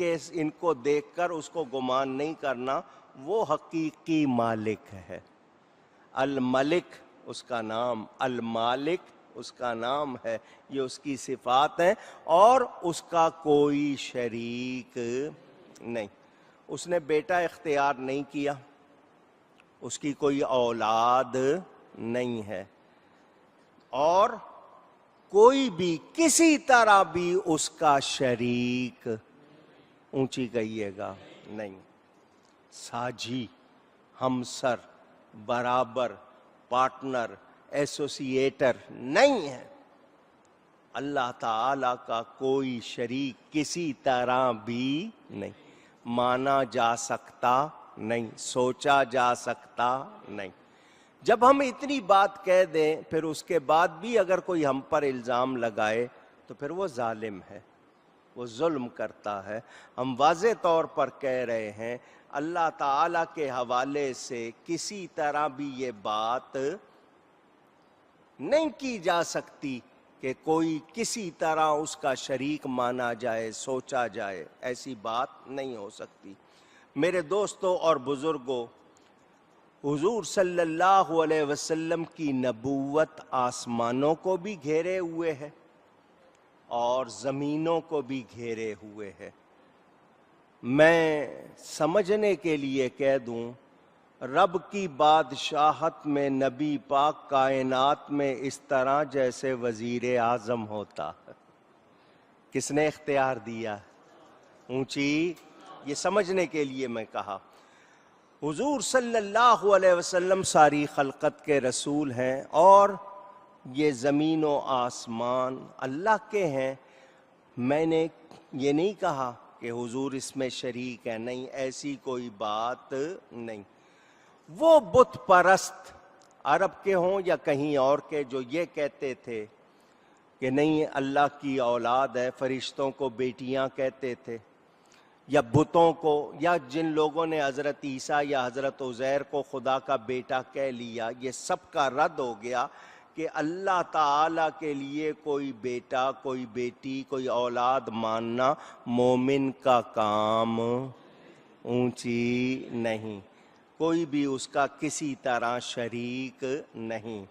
کہ ان کو دیکھ کر اس کو گمان نہیں کرنا، وہ حقیقی مالک ہے۔ الملک اس کا نام، المالک اس کا نام ہے، یہ اس کی صفات ہیں، اور اس کا کوئی شریک نہیں۔ اس نے بیٹا اختیار نہیں کیا، اس کی کوئی اولاد نہیں ہے، اور کوئی بھی کسی طرح بھی اس کا شریک، اونچی کہیے گا، نہیں، ساجی، ہمسر، برابر، پارٹنر، ایسوسییٹر نہیں ہے۔ اللہ تعالی کا کوئی شریک کسی طرح بھی نہیں، مانا جا سکتا نہیں، سوچا جا سکتا نہیں۔ جب ہم اتنی بات کہہ دیں پھر اس کے بعد بھی اگر کوئی ہم پر الزام لگائے تو پھر وہ ظالم ہے، وہ ظلم کرتا ہے۔ ہم واضح طور پر کہہ رہے ہیں اللہ تعالیٰ کے حوالے سے کسی طرح بھی یہ بات نہیں کی جا سکتی کہ کوئی کسی طرح اس کا شریک مانا جائے، سوچا جائے، ایسی بات نہیں ہو سکتی۔ میرے دوستوں اور بزرگوں، حضور صلی اللہ علیہ وسلم کی نبوت آسمانوں کو بھی گھیرے ہوئے ہے اور زمینوں کو بھی گھیرے ہوئے ہے۔ میں سمجھنے کے لیے کہہ دوں، رب کی بادشاہت میں نبی پاک کائنات میں اس طرح جیسے وزیر اعظم ہوتا ہے۔ کس نے اختیار دیا؟ اونچی، یہ سمجھنے کے لیے میں کہا۔ حضور صلی اللہ علیہ وسلم ساری خلقت کے رسول ہیں، اور یہ زمین و آسمان اللہ کے ہیں۔ میں نے یہ نہیں کہا کہ حضور اس میں شریک ہے، نہیں، ایسی کوئی بات نہیں۔ وہ بت پرست عرب کے ہوں یا کہیں اور کے جو یہ کہتے تھے کہ نہیں اللہ کی اولاد ہے، فرشتوں کو بیٹیاں کہتے تھے، یا بتوں کو، یا جن لوگوں نے حضرت عیسیٰ یا حضرت عزیر کو خدا کا بیٹا کہہ لیا، یہ سب کا رد ہو گیا کہ اللہ تعالیٰ کے لیے کوئی بیٹا، کوئی بیٹی، کوئی اولاد ماننا مومن کا کام اونچی نہیں، کوئی بھی اس کا کسی طرح شریک نہیں۔